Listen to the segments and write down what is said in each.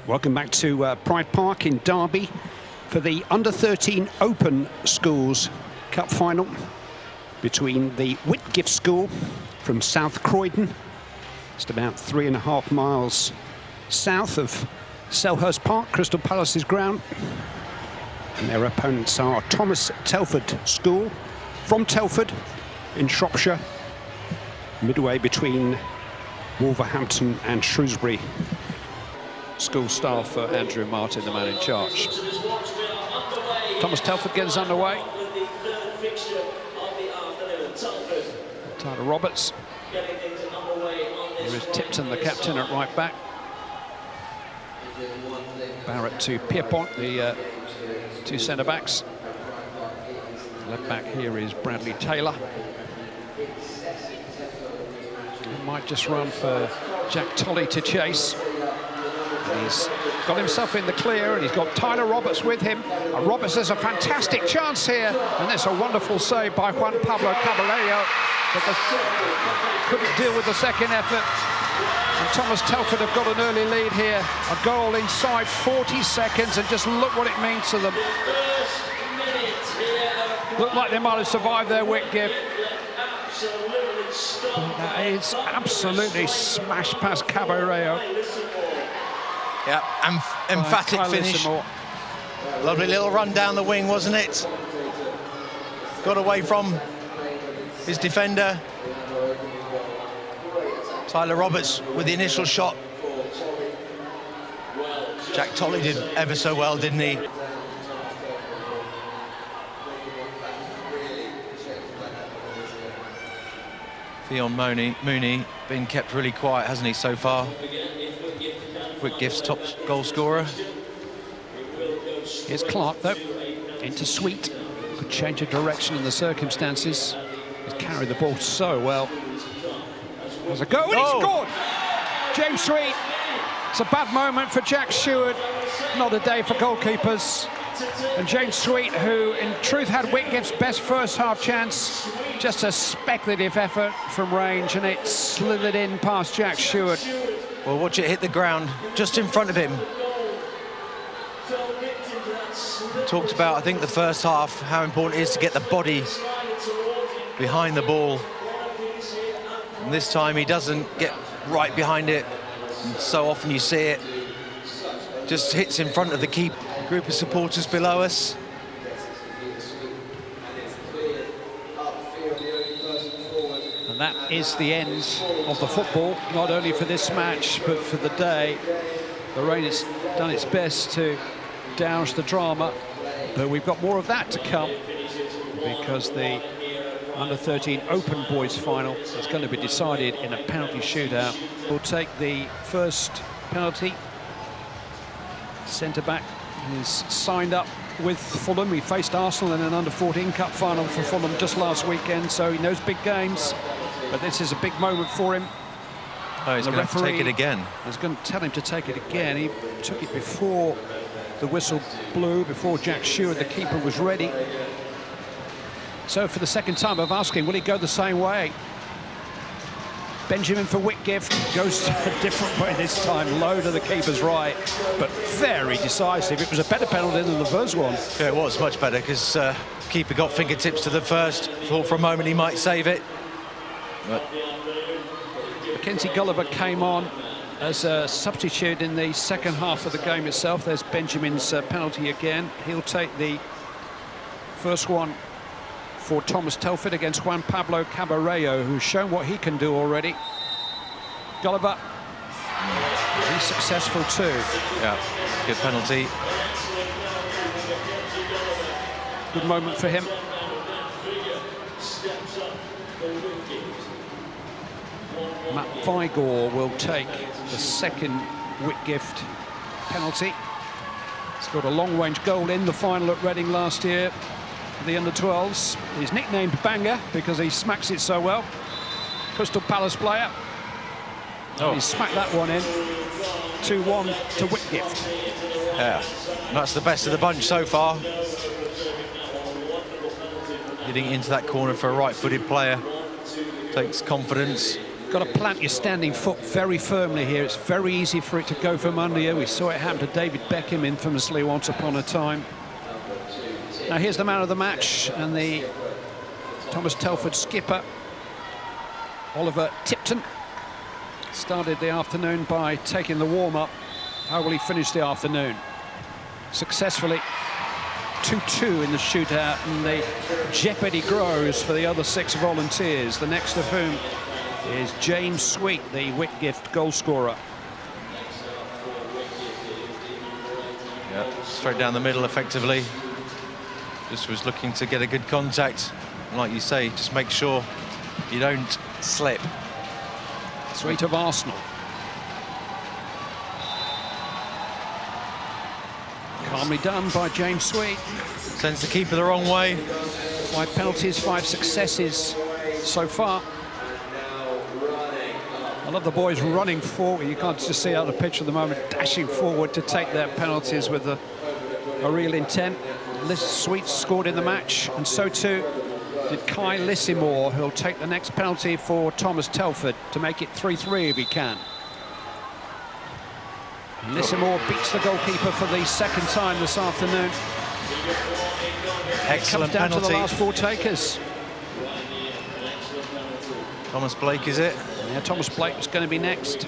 Welcome back to Pride Park in Derby for the Under-13 Open Schools Cup final between the Whitgift School from South Croydon, just about 3.5 miles south of Selhurst Park, Crystal Palace's ground. And their opponents are Thomas Telford School from Telford in Shropshire, midway between Wolverhampton and Shrewsbury. School style for Andrew Martin, the man in charge. Thomas Telford gets underway. Tyler Roberts. Here is Tipton, the captain, at right back. Barrett to Pierpont, the two centre-backs. Left back here is Bradley Taylor. He might just run for Jack Tolley to chase. He's got himself in the clear, and he's got Tyler Roberts with him. And Roberts has a fantastic chance here, and that's a wonderful save by Juan Pablo Caballero, but couldn't deal with the second effort. And Thomas Telford have got an early lead here. A goal inside 40 seconds, and just look what it means to them. Look like they might have survived their Whitgift. That is absolutely smashed past Caballero. Yeah, emphatic finish. Lovely little run down the wing, wasn't it? Got away from his defender. Tyler Roberts with the initial shot. Jack Tolley did ever so well, didn't he? Theon Mooney been kept really quiet, hasn't he, so far? Whitgift's top goal scorer. Here's Clark, though, into Sweet. Could change of direction in the circumstances. He's carried the ball so well. There's a go, and he scored! James Sweet. It's a bad moment for Jack Stewart. Not a day for goalkeepers. And James Sweet, who in truth had Whitgift's best first half chance, just a speculative effort from range, and it slithered in past Jack Stewart. Well, watch it hit the ground just in front of him. Talked about, I think, the first half, how important it is to get the body behind the ball. And this time he doesn't get right behind it. And so often you see it. Just hits in front of the key group of supporters below us. And that is the end of the football, not only for this match, but for the day. The rain has done its best to douse the drama, but we've got more of that to come, because the Under-13 Open Boys final is going to be decided in a penalty shootout. We'll take the first penalty. Centre-back is signed up with Fulham. He faced Arsenal in an Under-14 Cup final for Fulham just last weekend, so he knows big games. But this is a big moment for him. Oh, he's going to take it again. He's going to tell him to take it again. He took it before the whistle blew, before Jack Stewart, the keeper, was ready. So for the second time of asking, will he go the same way? Benjamin for Whitgift goes a different way this time, low to the keeper's right, but very decisive. It was a better penalty than the first one. Yeah, it was much better, because keeper got fingertips to the first. Thought for a moment he might save it. But Mackenzie Gulliver came on as a substitute in the second half of the game itself. There's Benjamin's penalty again. He'll take the first one for Thomas Telford against Juan Pablo Caballero, who's shown what he can do already. Gulliver, he's successful too. Yeah, good penalty. Good moment for him. Matt Vigor will take the second Whitgift penalty. Scored a long-range goal in the final at Reading last year, the Under-12s. He's nicknamed Banger because he smacks it so well. Crystal Palace player. Oh. He smacked that one in. 2-1 to Whitgift. Yeah, that's the best of the bunch so far. Getting into that corner for a right-footed player. Takes confidence. Got to plant your standing foot very firmly here. It's very easy for it to go from under you. We saw it happen to David Beckham infamously once upon a time. Now here's the man of the match and the Thomas Telford skipper, Oliver Tipton. Started the afternoon by taking the warm-up. How will he finish the afternoon? Successfully. 2-2 in the shootout, and the jeopardy grows for the other 6 volunteers, the next of whom is James Sweet, the Whitgift goal scorer. Yeah, straight down the middle effectively. Just was looking to get a good contact. And like you say, just make sure you don't slip. Sweet of Arsenal. Calmly done by James Sweet. Sends the keeper the wrong way. 5 penalties, 5 successes so far. I love the boys running forward. You can't just see out the pitch at the moment, dashing forward to take their penalties with a real intent. Sweet scored in the match, and so too did Kai Lissimore, who'll take the next penalty for Thomas Telford to make it 3-3 if he can. Lissimore beats the goalkeeper for the 2nd time this afternoon. Excellent Comes down penalty. to the last 4 takers. Thomas Blake, is it? Yeah, Thomas Blake was going to be next.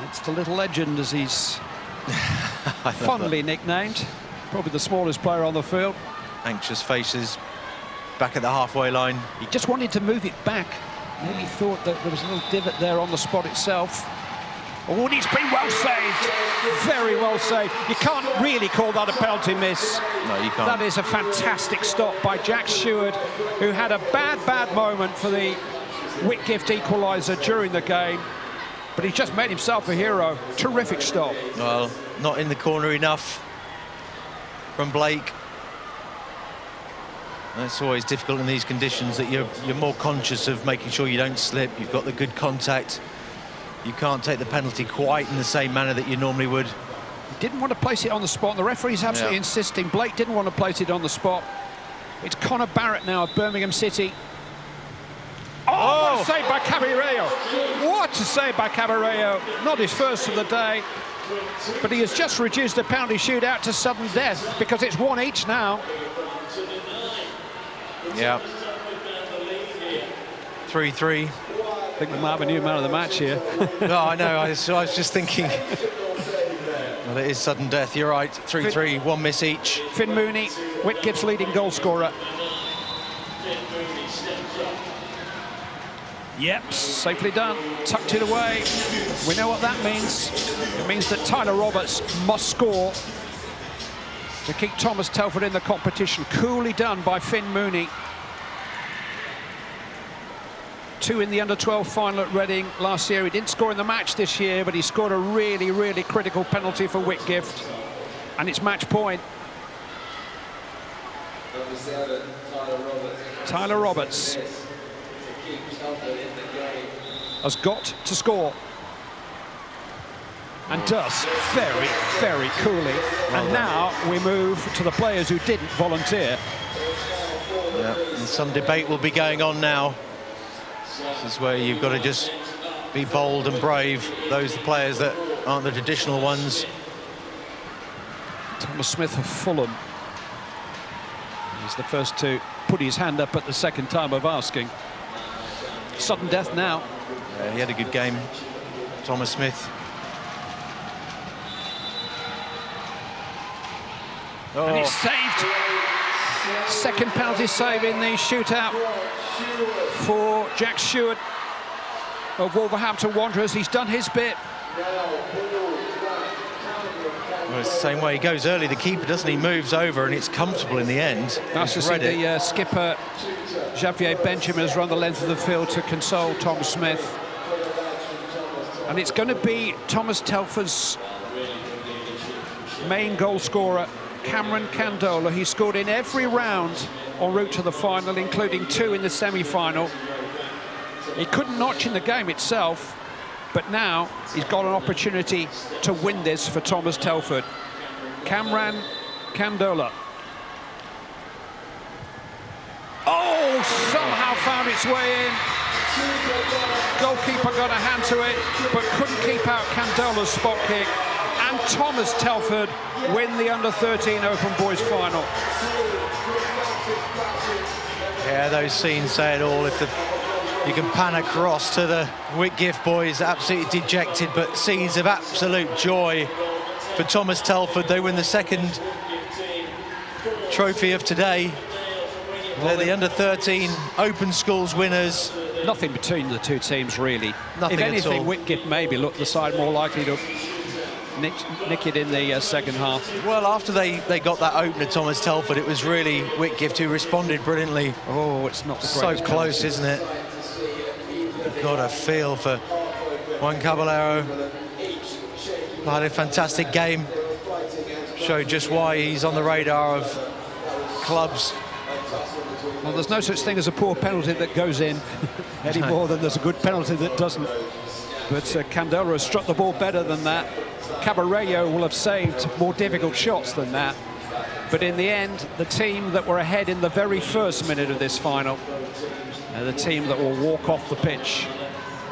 It's the little legend, as he's fondly nicknamed. Probably the smallest player on the field. Anxious faces back at the halfway line. He just wanted to move it back. Maybe thought that there was a little divot there on the spot itself. Oh, and it's been well saved. Very well saved. You can't really call that a penalty miss. No, you can't. That is a fantastic stop by Jack Stewart, who had a bad moment for the Whitgift equaliser during the game. But he's just made himself a hero. Terrific stop. Well, not in the corner enough from Blake. That's always difficult in these conditions, that you're more conscious of making sure you don't slip. You've got the good contact. You can't take the penalty quite in the same manner that you normally would. He didn't want to place it on the spot. The referee's absolutely insisting. Blake didn't want to place it on the spot. It's Connor Barrett now of Birmingham City. Oh, what a save by Caballero. What a save by Caballero. Not his first of the day, but he has just reduced the penalty shootout to sudden death, because it's 1 each now. Yeah. 3-3. I think we might have a new man of the match here. No, I know. I was just thinking. Well, it is sudden death. You're right. 3-3, 1 miss each. Finn Mooney, Whitgift's leading goal scorer. Yep, safely done. Tucked it away. We know what that means. It means that Tyler Roberts must score to keep Thomas Telford in the competition. Coolly done by Finn Mooney. 2 in the under-12 final at Reading last year. He didn't score in the match this year, but he scored a really critical penalty for Whitgift, and it's match point. Tyler Roberts has got to score, and does very coolly. And now we move to the players who didn't volunteer. Yeah, and some debate will be going on now. This is where you've got to just be bold and brave. Those are the players that aren't the traditional ones. Thomas Smith of Fulham. He's the first to put his hand up at the 2nd time of asking. Sudden death now. Yeah, he had a good game, Thomas Smith. Oh. And it's saved. 2nd penalty save in the shootout for Jack Stewart of Wolverhampton Wanderers. He's done his bit. Well, it's the same way. He goes early, the keeper, doesn't he? Moves over, and it's comfortable in the end. Nice to see the skipper, Xavier Benjamin, has run the length of the field to console Tom Smith. And it's going to be Thomas Telford's main goal scorer, Cameron Candola. He scored in every round en route to the final, including 2 in the semi-final. He couldn't notch in the game itself, but now he's got an opportunity to win this for Thomas Telford. Cameron Candola. Oh, found its way in. Goalkeeper got a hand to it, but couldn't keep out Candela's spot kick. And Thomas Telford win the under-13 Open Boys final. Yeah, those scenes say it all. You can pan across to the Whitgift boys, absolutely dejected, but scenes of absolute joy for Thomas Telford. They win the second trophy of today. They're the under-13 Open Schools winners. Nothing between the two teams, really. Nothing if anything, at all. Whitgift maybe looked the side more likely to nick it in the second half. Well, after they got that opener, Thomas Telford, it was really Whitgift who responded brilliantly. Oh, it's not the So greatest close, penalty. isn't it? You've got a feel for Juan Caballero. Had a fantastic game. Showed just why he's on the radar of clubs. Well, there's no such thing as a poor penalty that goes in any more than there's a good penalty that doesn't. But Candela has struck the ball better than that. Caballero will have saved more difficult shots than that. But in the end, the team that were ahead in the very first minute of this final, the team that will walk off the pitch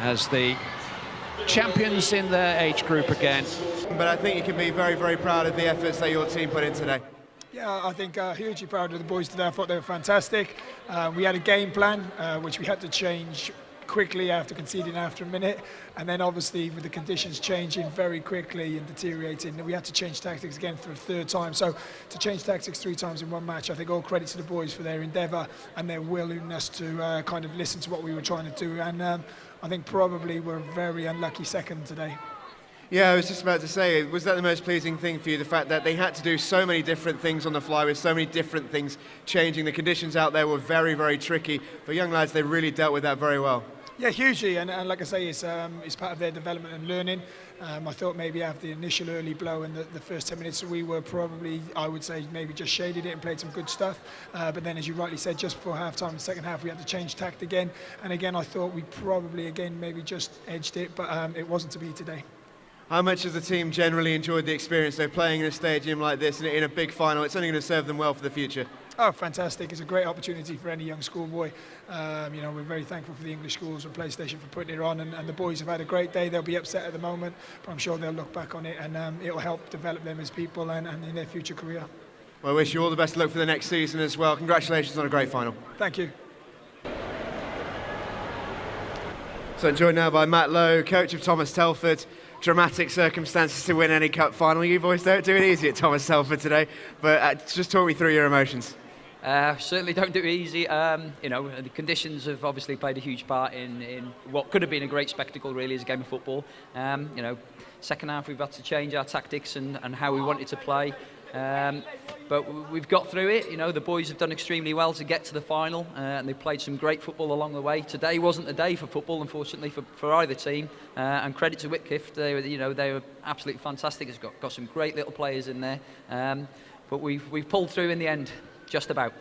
as the champions in their age group again. But I think you can be very, very proud of the efforts that your team put in today. Yeah, I think hugely proud of the boys today. I thought they were fantastic. We had a game plan, which we had to change quickly after conceding after a minute, and then obviously with the conditions changing very quickly and deteriorating, we had to change tactics again for the third time. So to change tactics 3 times in one match, I think all credit to the boys for their endeavour and their willingness to kind of listen to what we were trying to do, and I think probably we're very unlucky second today. Yeah, I was just about to say, was that the most pleasing thing for you, the fact that they had to do so many different things on the fly with so many different things changing? The conditions out there were very, very tricky. For young lads, they really dealt with that very well. Yeah, hugely, and like I say, it's part of their development and learning. I thought maybe after the initial early blow in the first 10 minutes, we were probably, I would say, maybe just shaded it and played some good stuff. But then, as you rightly said, just before half-time, the second half, we had to change tact again. And again, I thought we probably, again, maybe just edged it, but it wasn't to be today. How much has the team generally enjoyed the experience? They're playing in a stadium like this and in a big final. It's only going to serve them well for the future. Oh, fantastic. It's a great opportunity for any young schoolboy. You know, we're very thankful for the English schools and PlayStation for putting it on, and the boys have had a great day. They'll be upset at the moment, but I'm sure they'll look back on it, and it'll help develop them as people and in their future career. Well, I wish you all the best of luck for the next season as well. Congratulations on a great final. Thank you. So I'm joined now by Matt Lowe, coach of Thomas Telford. Dramatic circumstances to win any cup final. You boys don't do it easy at Thomas Telford today, but just talk me through your emotions. Certainly don't do it easy. You know, the conditions have obviously played a huge part in what could have been a great spectacle, really, as a game of football. You know, second half we've had to change our tactics and how we wanted to play. But we've got through it. You know, the boys have done extremely well to get to the final, and they played some great football along the way. Today wasn't a day for football, unfortunately, for either team. And credit to Whitgift, they were absolutely fantastic. It's got some great little players in there, but we've pulled through in the end, just about.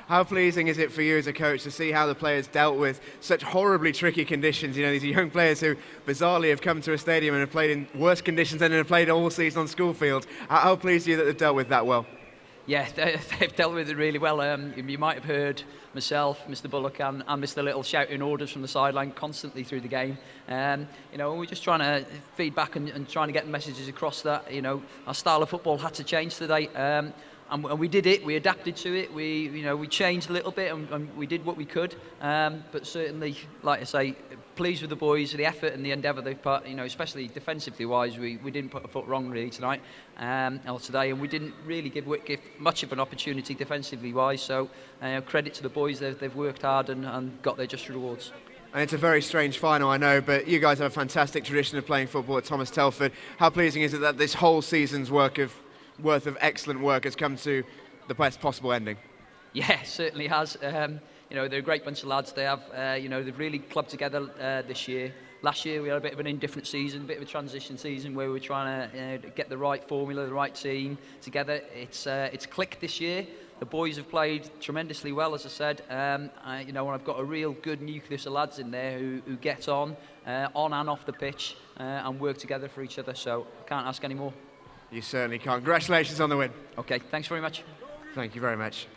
How pleasing is it for you as a coach to see how the players dealt with such horribly tricky conditions? You know, these are young players who bizarrely have come to a stadium and have played in worse conditions than have played all season on school fields. How pleased are you that they've dealt with that well? Yeah, they've dealt with it really well. You might have heard myself, Mr. Bullock and Mr. Little shouting orders from the sideline constantly through the game. You know, we're just trying to feed back and trying to get messages across that, you know, our style of football had to change today. And we did it. We adapted to it. We changed a little bit, and we did what we could. But certainly, like I say, pleased with the boys, the effort and the endeavour they've put. You know, especially defensively wise, we didn't put a foot wrong really tonight or today, and we didn't really give Whitgift much of an opportunity defensively wise. So credit to the boys. They've worked hard and got their just rewards. And it's a very strange final, I know, but you guys have a fantastic tradition of playing football at Thomas Telford. How pleasing is it that this whole season's worth of excellent work has come to the best possible ending? Yeah, certainly has. You know, they're a great bunch of lads. They have, you know, they've really clubbed together this year. Last year we had a bit of an indifferent season, a bit of a transition season where we were trying to get the right formula, the right team together. It's clicked this year. The boys have played tremendously well, as I said. You know, and I've got a real good nucleus of lads in there who get on and off the pitch and work together for each other. So I can't ask any more. You certainly can't. Congratulations on the win. Okay, thanks very much. Thank you very much.